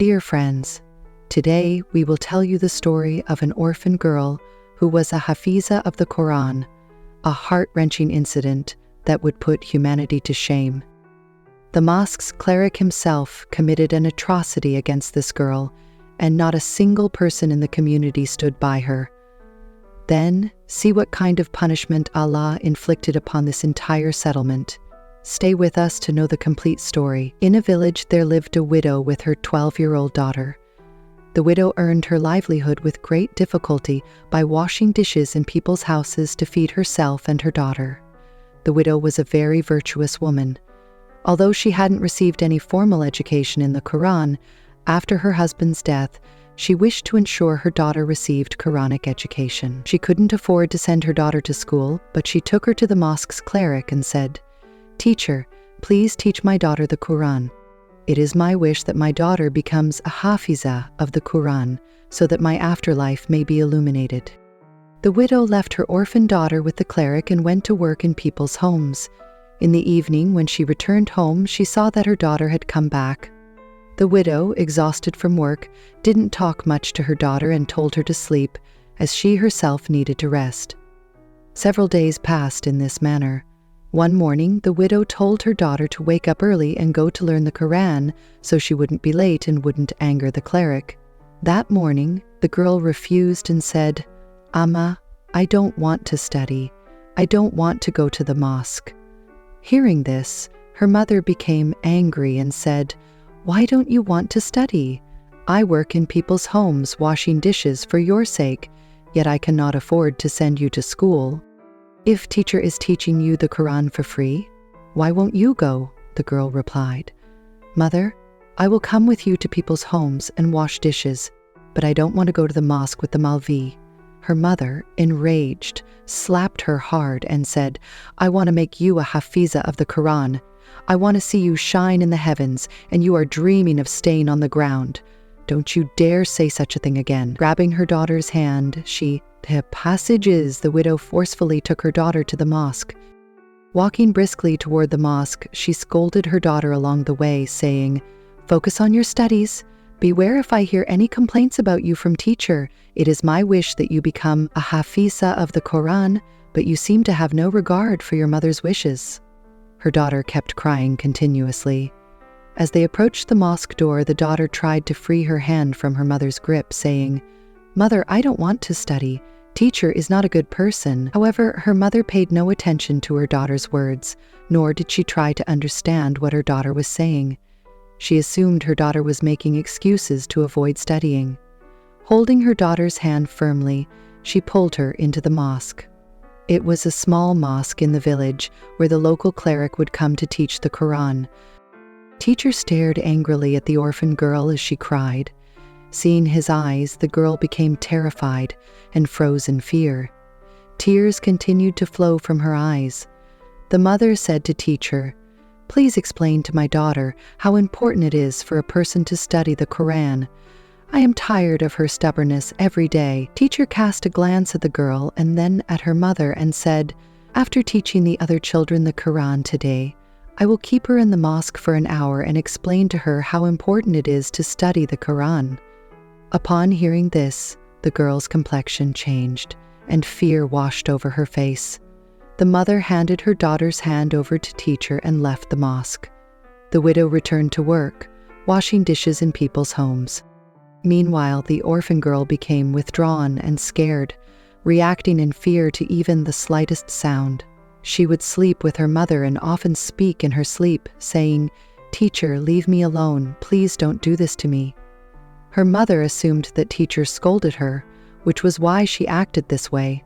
Dear friends, today we will tell you the story of an orphan girl who was a Hafiza of the Quran, a heart-wrenching incident that would put humanity to shame. The mosque's cleric himself committed an atrocity against this girl, and not a single person in the community stood by her. Then, see what kind of punishment Allah inflicted upon this entire settlement. Stay with us to know the complete story. In a village there lived a widow with her 12-year-old daughter. The widow earned her livelihood with great difficulty by washing dishes in people's houses to feed herself and her daughter. The widow was a very virtuous woman. Although she hadn't received any formal education in the Quran, after her husband's death, she wished to ensure her daughter received Quranic education. She couldn't afford to send her daughter to school, but she took her to the mosque's cleric and said, "Teacher, please teach my daughter the Quran. It is my wish that my daughter becomes a Hafiza of the Quran, so that my afterlife may be illuminated." The widow left her orphan daughter with the cleric and went to work in people's homes. In the evening, when she returned home, she saw that her daughter had come back. The widow, exhausted from work, didn't talk much to her daughter and told her to sleep, as she herself needed to rest. Several days passed in this manner. One morning, the widow told her daughter to wake up early and go to learn the Quran so she wouldn't be late and wouldn't anger the cleric. That morning, the girl refused and said, "Amma, I don't want to study. I don't want to go to the mosque." Hearing this, her mother became angry and said, "Why don't you want to study? I work in people's homes washing dishes for your sake, yet I cannot afford to send you to school. If teacher is teaching you the Quran for free, why won't you go?" The girl replied, "Mother, I will come with you to people's homes and wash dishes, but I don't want to go to the mosque with the Maulvi." Her mother, enraged, slapped her hard and said, "I want to make you a Hafiza of the Quran. I want to see you shine in the heavens, and you are dreaming of staying on the ground. Don't you dare say such a thing again." Grabbing her daughter's hand, the passage is, the widow forcefully took her daughter to the mosque. Walking briskly toward the mosque, she scolded her daughter along the way, saying, "Focus on your studies. Beware if I hear any complaints about you from teacher. It is my wish that you become a Hafiza of the Quran, but you seem to have no regard for your mother's wishes." Her daughter kept crying continuously. As they approached the mosque door, the daughter tried to free her hand from her mother's grip, saying, "Mother, I don't want to study. Teacher is not a good person." However, her mother paid no attention to her daughter's words, nor did she try to understand what her daughter was saying. She assumed her daughter was making excuses to avoid studying. Holding her daughter's hand firmly, she pulled her into the mosque. It was a small mosque in the village where the local cleric would come to teach the Quran. Teacher stared angrily at the orphan girl as she cried. Seeing his eyes, the girl became terrified and froze in fear. Tears continued to flow from her eyes. The mother said to teacher, "Please explain to my daughter how important it is for a person to study the Quran. I am tired of her stubbornness every day." Teacher cast a glance at the girl and then at her mother and said, "After teaching the other children the Quran today, I will keep her in the mosque for an hour and explain to her how important it is to study the Quran." Upon hearing this, the girl's complexion changed, and fear washed over her face. The mother handed her daughter's hand over to teacher and left the mosque. The widow returned to work, washing dishes in people's homes. Meanwhile, the orphan girl became withdrawn and scared, reacting in fear to even the slightest sound. She would sleep with her mother and often speak in her sleep, saying, "Teacher, leave me alone. Please don't do this to me." Her mother assumed that teacher scolded her, which was why she acted this way.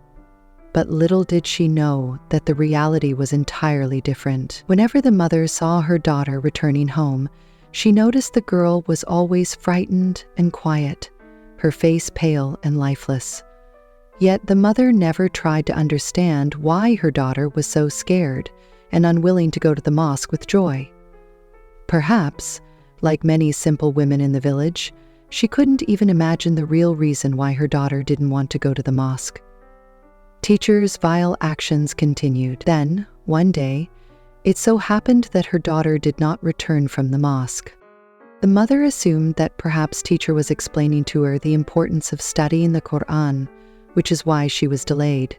But little did she know that the reality was entirely different. Whenever the mother saw her daughter returning home, she noticed the girl was always frightened and quiet, her face pale and lifeless. Yet the mother never tried to understand why her daughter was so scared and unwilling to go to the mosque with joy. Perhaps, like many simple women in the village, she couldn't even imagine the real reason why her daughter didn't want to go to the mosque. Teacher's vile actions continued. Then, one day, it so happened that her daughter did not return from the mosque. The mother assumed that perhaps teacher was explaining to her the importance of studying the Quran, which is why she was delayed.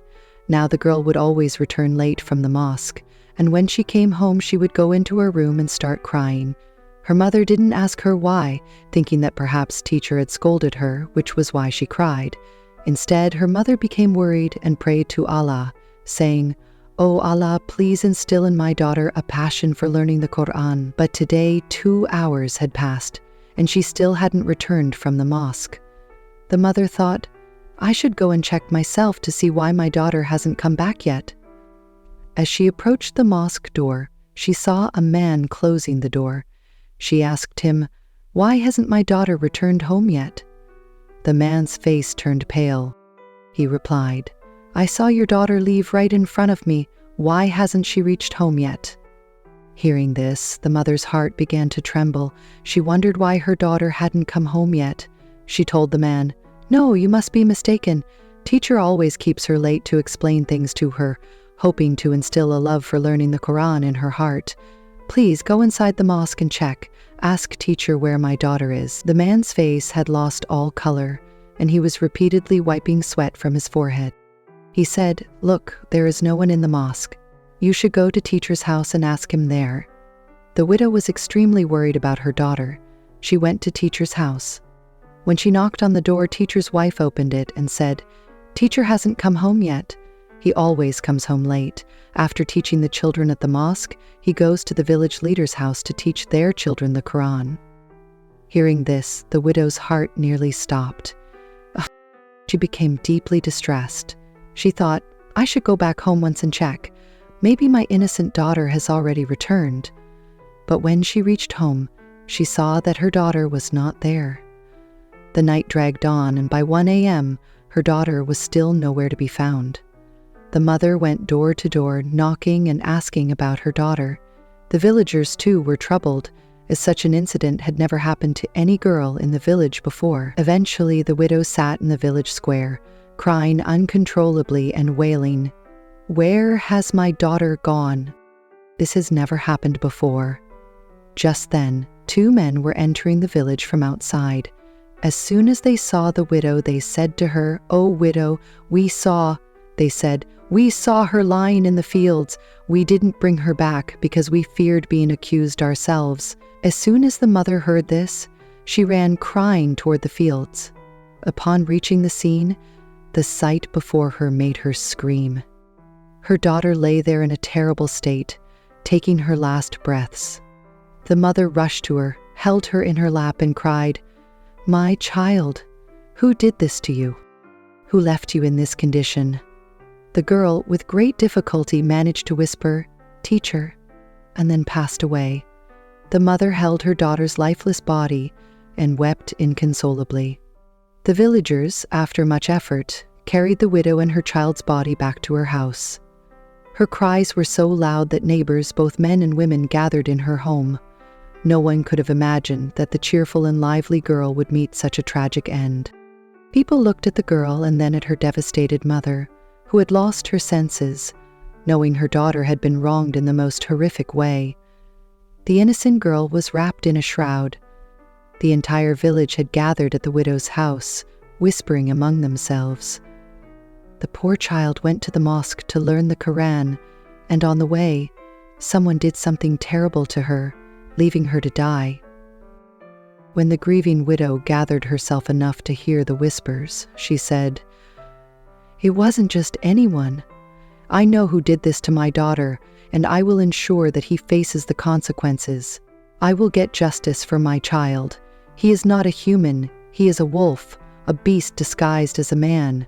Now the girl would always return late from the mosque, and when she came home she would go into her room and start crying. Her mother didn't ask her why, thinking that perhaps teacher had scolded her, which was why she cried. Instead, her mother became worried and prayed to Allah, saying, "Oh Allah, please instill in my daughter a passion for learning the Quran." But today 2 hours had passed, and she still hadn't returned from the mosque. The mother thought, "I should go and check myself to see why my daughter hasn't come back yet." As she approached the mosque door, she saw a man closing the door. She asked him, "Why hasn't my daughter returned home yet?" The man's face turned pale. He replied, "I saw your daughter leave right in front of me. Why hasn't she reached home yet?" Hearing this, the mother's heart began to tremble. She wondered why her daughter hadn't come home yet. She told the man, "No, you must be mistaken. Teacher always keeps her late to explain things to her, hoping to instill a love for learning the Quran in her heart. Please go inside the mosque and check. Ask teacher where my daughter is." The man's face had lost all color, and he was repeatedly wiping sweat from his forehead. He said, "Look, there is no one in the mosque. You should go to teacher's house and ask him there." The widow was extremely worried about her daughter. She went to teacher's house. When she knocked on the door, teacher's wife opened it and said, "Teacher hasn't come home yet. He always comes home late. After teaching the children at the mosque, he goes to the village leader's house to teach their children the Quran." Hearing this, the widow's heart nearly stopped. She became deeply distressed. She thought, "I should go back home once and check. Maybe my innocent daughter has already returned." But when she reached home, she saw that her daughter was not there. The night dragged on, and by 1 a.m., her daughter was still nowhere to be found. The mother went door to door, knocking and asking about her daughter. The villagers, too, were troubled, as such an incident had never happened to any girl in the village before. Eventually, the widow sat in the village square, crying uncontrollably and wailing, "Where has my daughter gone? This has never happened before." Just then, 2 men were entering the village from outside. As soon as they saw the widow, they said to her, "Oh widow, we saw her lying in the fields. We didn't bring her back because we feared being accused ourselves." As soon as the mother heard this, she ran crying toward the fields. Upon reaching the scene, the sight before her made her scream. Her daughter lay there in a terrible state, taking her last breaths. The mother rushed to her, held her in her lap and cried, "My child, who did this to you? Who left you in this condition?" The girl, with great difficulty, managed to whisper, "Teacher," and then passed away. The mother held her daughter's lifeless body and wept inconsolably. The villagers, after much effort, carried the widow and her child's body back to her house. Her cries were so loud that neighbors, both men and women, gathered in her home. No one could have imagined that the cheerful and lively girl would meet such a tragic end. People looked at the girl and then at her devastated mother, who had lost her senses, knowing her daughter had been wronged in the most horrific way. The innocent girl was wrapped in a shroud. The entire village had gathered at the widow's house, whispering among themselves. The poor child went to the mosque to learn the Quran, and on the way, someone did something terrible to her, leaving her to die. When the grieving widow gathered herself enough to hear the whispers, she said, "It wasn't just anyone. I know who did this to my daughter, and I will ensure that he faces the consequences. I will get justice for my child. He is not a human, he is a wolf, a beast disguised as a man."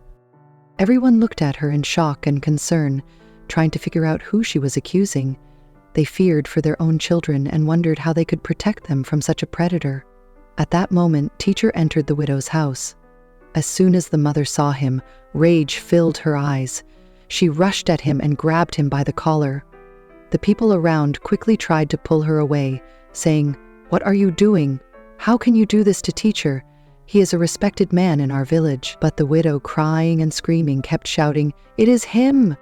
Everyone looked at her in shock and concern, trying to figure out who she was accusing. They feared for their own children and wondered how they could protect them from such a predator. At that moment, teacher entered the widow's house. As soon as the mother saw him, rage filled her eyes. She rushed at him and grabbed him by the collar. The people around quickly tried to pull her away, saying, "What are you doing? How can you do this to teacher? He is a respected man in our village." But the widow, crying and screaming, kept shouting, "It is him!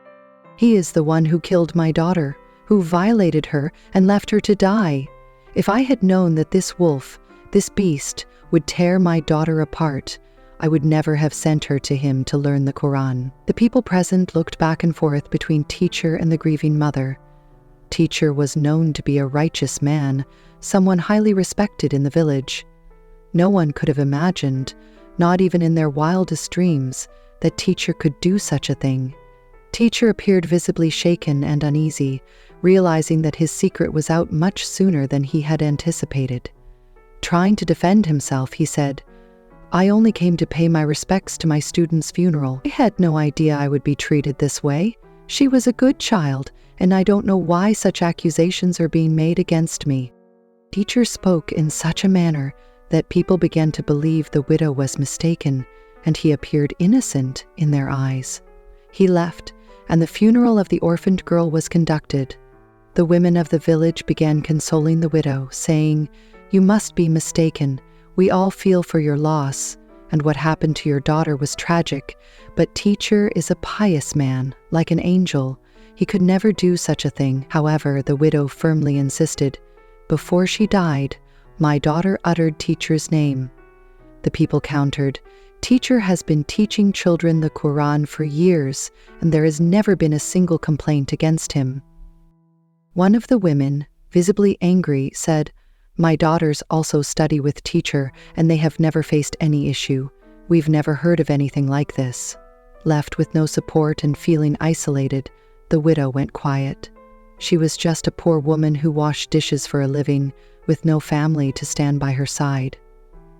He is the one who killed my daughter, who violated her and left her to die. If I had known that this wolf, This beast would tear my daughter apart. I would never have sent her to him to learn the Quran." The people present looked back and forth between teacher and the grieving mother. Teacher was known to be a righteous man, someone highly respected in the village. No one could have imagined, not even in their wildest dreams, that Teacher could do such a thing. Teacher appeared visibly shaken and uneasy, realizing that his secret was out much sooner than he had anticipated. Trying to defend himself, he said, "I only came to pay my respects to my student's funeral. I had no idea I would be treated this way. She was a good child, and I don't know why such accusations are being made against me." Teacher spoke in such a manner that people began to believe the widow was mistaken, and he appeared innocent in their eyes. He left, and the funeral of the orphaned girl was conducted. The women of the village began consoling the widow, saying, "You must be mistaken. We all feel for your loss, and what happened to your daughter was tragic, but Teacher is a pious man, like an angel. He could never do such a thing." However, the widow firmly insisted, "Before she died, my daughter uttered Teacher's name." The people countered, "Teacher has been teaching children the Quran for years, and there has never been a single complaint against him." One of the women, visibly angry, said, "My daughters also study with Teacher, and they have never faced any issue. We've never heard of anything like this." Left with no support and feeling isolated, the widow went quiet. She was just a poor woman who washed dishes for a living, with no family to stand by her side.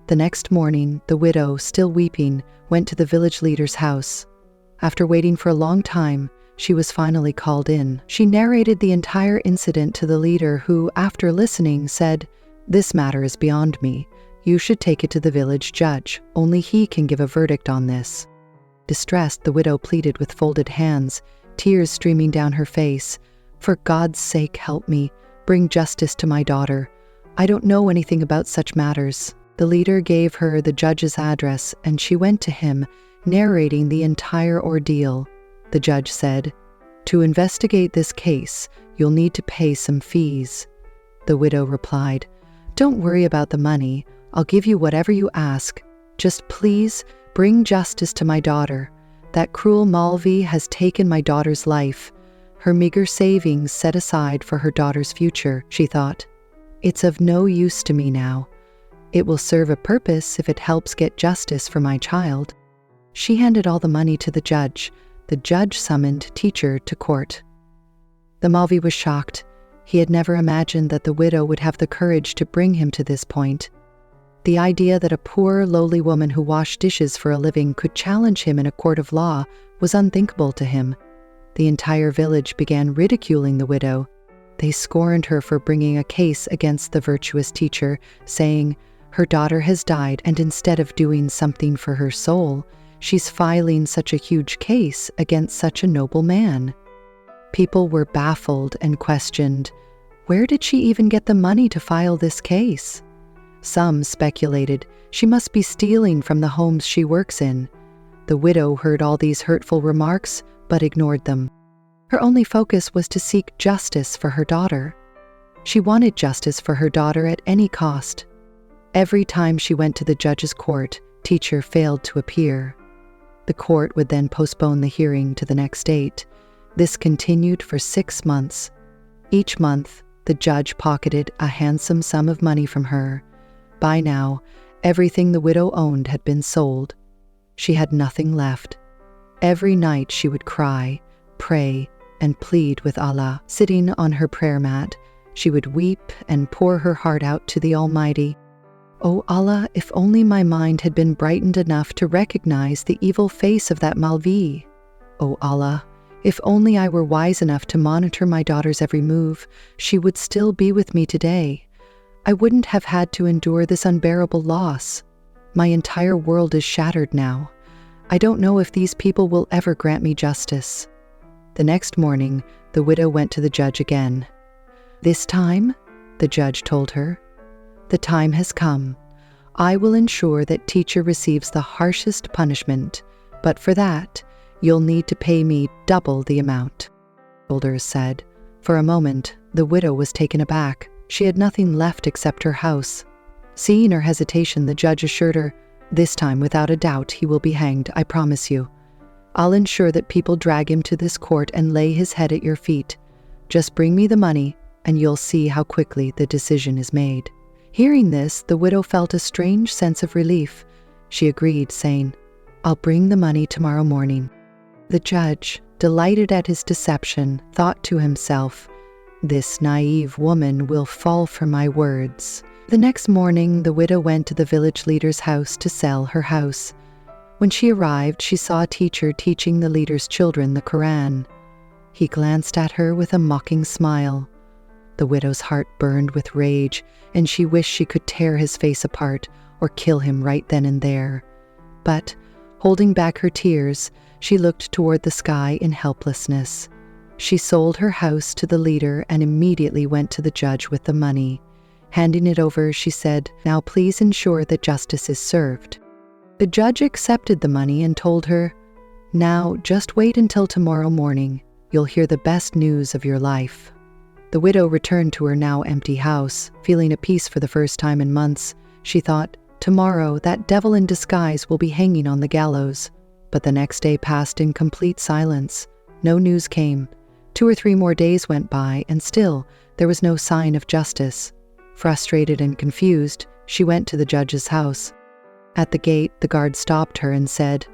The next morning, the widow, still weeping, went to the village leader's house. After waiting for a long time, she was finally called in. She narrated the entire incident to the leader who, after listening, said, "This matter is beyond me. You should take it to the village judge. Only he can give a verdict on this." Distressed, the widow pleaded with folded hands, tears streaming down her face. "For God's sake, help me. Bring justice to my daughter. I don't know anything about such matters." The leader gave her the judge's address, and she went to him, narrating the entire ordeal. The judge said, "To investigate this case, you'll need to pay some fees." The widow replied, "Don't worry about the money. I'll give you whatever you ask. Just please bring justice to my daughter. That cruel Maulvi has taken my daughter's life. Her meager savings set aside for her daughter's future," she thought. "It's of no use to me now. It will serve a purpose if it helps get justice for my child." She handed all the money to the judge. The judge summoned Teacher to court. The Maulvi was shocked. He had never imagined that the widow would have the courage to bring him to this point. The idea that a poor, lowly woman who washed dishes for a living could challenge him in a court of law was unthinkable to him. The entire village began ridiculing the widow. They scorned her for bringing a case against the virtuous Teacher, saying, "Her daughter has died, and instead of doing something for her soul, she's filing such a huge case against such a noble man." People were baffled and questioned, where did she even get the money to file this case? Some speculated she must be stealing from the homes she works in. The widow heard all these hurtful remarks, but ignored them. Her only focus was to seek justice for her daughter. She wanted justice for her daughter at any cost. Every time she went to the judge's court, Teacher failed to appear. The court would then postpone the hearing to the next date. This continued for 6 months. Each month, the judge pocketed a handsome sum of money from her. By now, everything the widow owned had been sold. She had nothing left. Every night she would cry, pray, and plead with Allah. Sitting on her prayer mat, she would weep and pour her heart out to the Almighty. "O Allah, if only my mind had been brightened enough to recognize the evil face of that Maulvi. O Allah, if only I were wise enough to monitor my daughter's every move, she would still be with me today. I wouldn't have had to endure this unbearable loss. My entire world is shattered now. I don't know if these people will ever grant me justice." The next morning, the widow went to the judge again. "This time," the judge told her, "the time has come. I will ensure that Teacher receives the harshest punishment, but for that, you'll need to pay me double the amount." Elders said. For a moment, the widow was taken aback. She had nothing left except her house. Seeing her hesitation, the judge assured her, "This time, without a doubt, he will be hanged, I promise you. I'll ensure that people drag him to this court and lay his head at your feet. Just bring me the money, and you'll see how quickly the decision is made." Hearing this, the widow felt a strange sense of relief. She agreed, saying, "I'll bring the money tomorrow morning." The judge, delighted at his deception, thought to himself, "This naive woman will fall for my words." The next morning, the widow went to the village leader's house to sell her house. When she arrived, she saw a teacher teaching the leader's children the Quran. He glanced at her with a mocking smile. The widow's heart burned with rage, and she wished she could tear his face apart or kill him right then and there. But, holding back her tears, she looked toward the sky in helplessness. She sold her house to the leader and immediately went to the judge with the money. Handing it over, she said, "Now please ensure that justice is served." The judge accepted the money and told her, "Now just wait until tomorrow morning. You'll hear the best news of your life." The widow returned to her now empty house, feeling at peace for the first time in months. She thought, "Tomorrow that devil in disguise will be hanging on the gallows." But the next day passed in complete silence. No news came. 2 or 3 more days went by, and still there was no sign of justice. Frustrated and confused, she went to the judge's house. At the gate, the guard stopped her and said,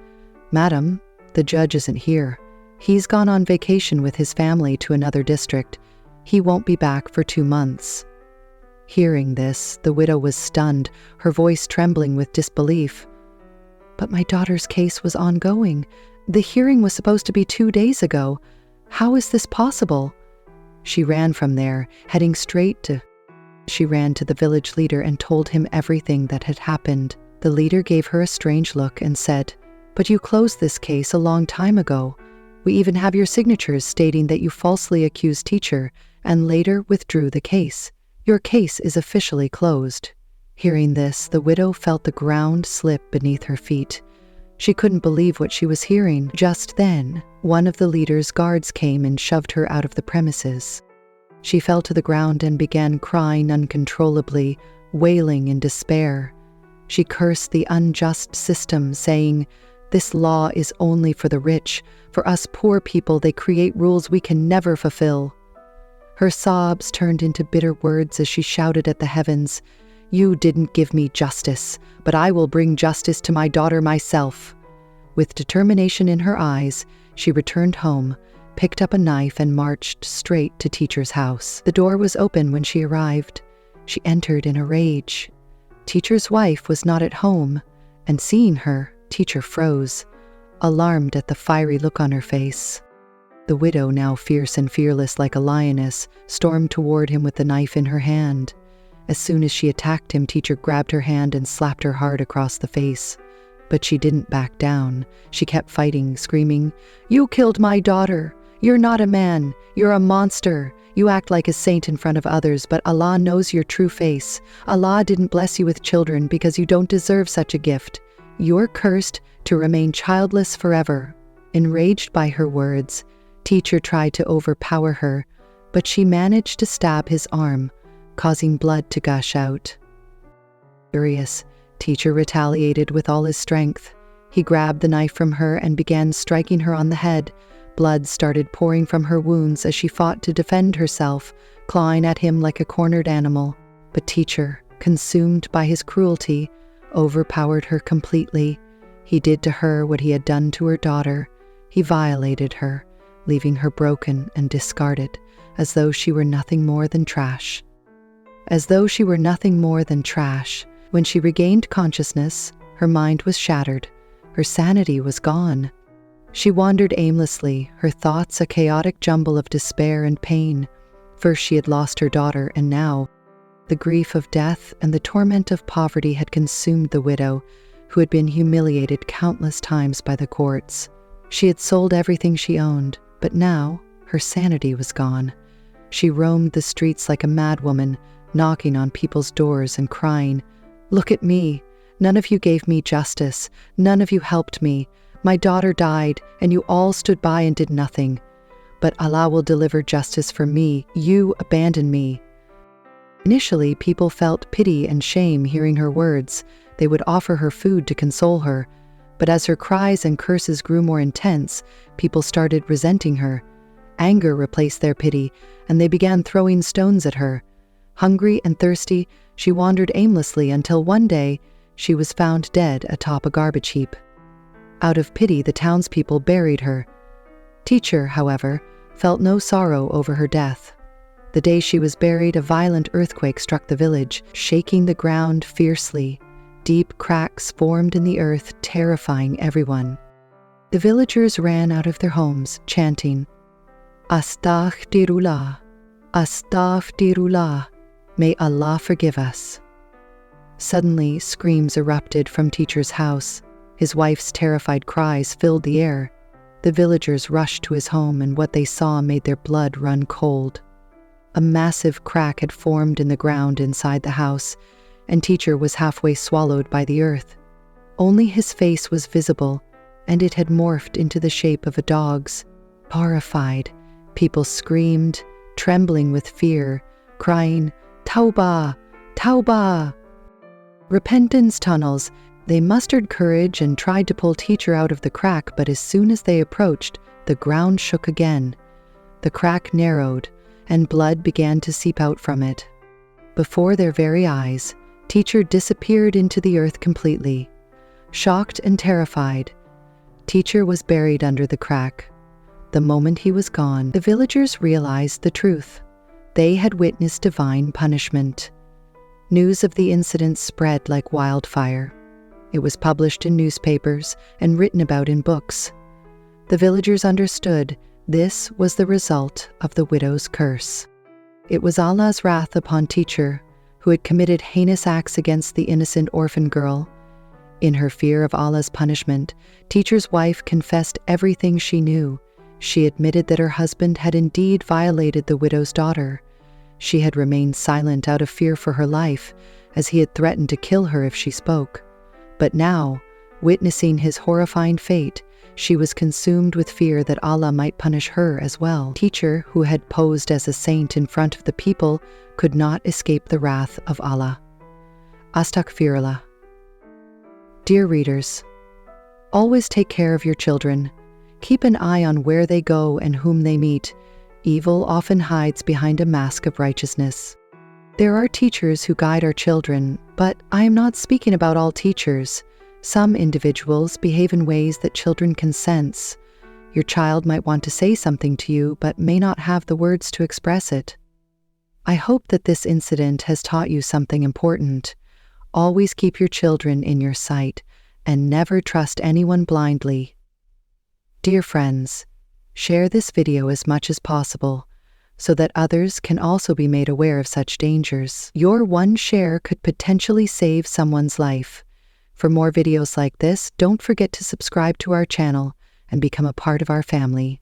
"Madam, the judge isn't here. He's gone on vacation with his family to another district. He won't be back for 2 months." Hearing this, the widow was stunned, her voice trembling with disbelief. "But my daughter's case was ongoing. The hearing was supposed to be 2 days ago. How is this possible?" She ran from there, heading straight to... She ran to the village leader and told him everything that had happened. The leader gave her a strange look and said, "But you closed this case a long time ago. We even have your signatures stating that you falsely accused teacher and later withdrew the case. Your case is officially closed." Hearing this, the widow felt the ground slip beneath her feet. She couldn't believe what she was hearing. Just then, one of the leader's guards came and shoved her out of the premises. She fell to the ground and began crying uncontrollably, wailing in despair. She cursed the unjust system, saying, "This law is only for the rich. For us poor people, they create rules we can never fulfill." Her sobs turned into bitter words as she shouted at the heavens, "You didn't give me justice, but I will bring justice to my daughter myself." With determination in her eyes, she returned home, picked up a knife and marched straight to teacher's house. The door was open when she arrived. She entered in a rage. Teacher's wife was not at home, and seeing her, teacher froze, alarmed at the fiery look on her face. The widow, now fierce and fearless like a lioness, stormed toward him with the knife in her hand. As soon as she attacked him, teacher grabbed her hand and slapped her hard across the face. But she didn't back down. She kept fighting, screaming, "You killed my daughter! You're not a man. You're a monster. You act like a saint in front of others, but Allah knows your true face. Allah didn't bless you with children because you don't deserve such a gift. You're cursed to remain childless forever." Enraged by her words, teacher tried to overpower her, but she managed to stab his arm, causing blood to gush out. Furious, teacher retaliated with all his strength. He grabbed the knife from her and began striking her on the head. Blood started pouring from her wounds as she fought to defend herself, clawing at him like a cornered animal. But teacher, consumed by his cruelty, overpowered her completely. He did to her what he had done to her daughter. He violated her, leaving her broken and discarded, as though she were nothing more than trash. As though she were nothing more than trash. When she regained consciousness, her mind was shattered. Her sanity was gone. She wandered aimlessly, her thoughts a chaotic jumble of despair and pain. First she had lost her daughter, and now the grief of death and the torment of poverty had consumed the widow, who had been humiliated countless times by the courts. She had sold everything she owned, but now her sanity was gone. She roamed the streets like a madwoman, knocking on people's doors and crying, "Look at me. None of you gave me justice. None of you helped me. My daughter died, and you all stood by and did nothing. But Allah will deliver justice for me. You abandoned me." Initially, people felt pity and shame hearing her words. They would offer her food to console her. But as her cries and curses grew more intense, people started resenting her. Anger replaced their pity, and they began throwing stones at her. Hungry and thirsty, she wandered aimlessly until one day she was found dead atop a garbage heap. Out of pity, the townspeople buried her. Teacher, however, felt no sorrow over her death. The day she was buried, a violent earthquake struck the village, shaking the ground fiercely. Deep cracks formed in the earth, terrifying everyone. The villagers ran out of their homes, chanting, "Astaghfirullah, Astaghfirullah, may Allah forgive us." Suddenly, screams erupted from Teacher's house. His wife's terrified cries filled the air. The villagers rushed to his home, and what they saw made their blood run cold. A massive crack had formed in the ground inside the house, and Teacher was halfway swallowed by the earth. Only his face was visible, and it had morphed into the shape of a dog's. Horrified, people screamed, trembling with fear, crying, "Tauba! Tauba!" Repentance tunnels. They mustered courage and tried to pull Teacher out of the crack, but as soon as they approached, the ground shook again. The crack narrowed, and blood began to seep out from it. Before their very eyes, Teacher disappeared into the earth completely. Shocked and terrified, Teacher was buried under the crack. The moment he was gone, the villagers realized the truth. They had witnessed divine punishment. News of the incident spread like wildfire. It was published in newspapers and written about in books. The villagers understood this was the result of the widow's curse. It was Allah's wrath upon Teacher, who had committed heinous acts against the innocent orphan girl. In her fear of Allah's punishment, Teacher's wife confessed everything she knew. She admitted that her husband had indeed violated the widow's daughter. She had remained silent out of fear for her life, as he had threatened to kill her if she spoke. But now, witnessing his horrifying fate, she was consumed with fear that Allah might punish her as well. Teacher, who had posed as a saint in front of the people, could not escape the wrath of Allah. Astaghfirullah. Dear readers, always take care of your children. Keep an eye on where they go and whom they meet. Evil often hides behind a mask of righteousness. There are teachers who guide our children, but I am not speaking about all teachers. Some individuals behave in ways that children can sense. Your child might want to say something to you, but may not have the words to express it. I hope that this incident has taught you something important. Always keep your children in your sight, and never trust anyone blindly. Dear friends, share this video as much as possible, so that others can also be made aware of such dangers. Your one share could potentially save someone's life. For more videos like this, don't forget to subscribe to our channel and become a part of our family.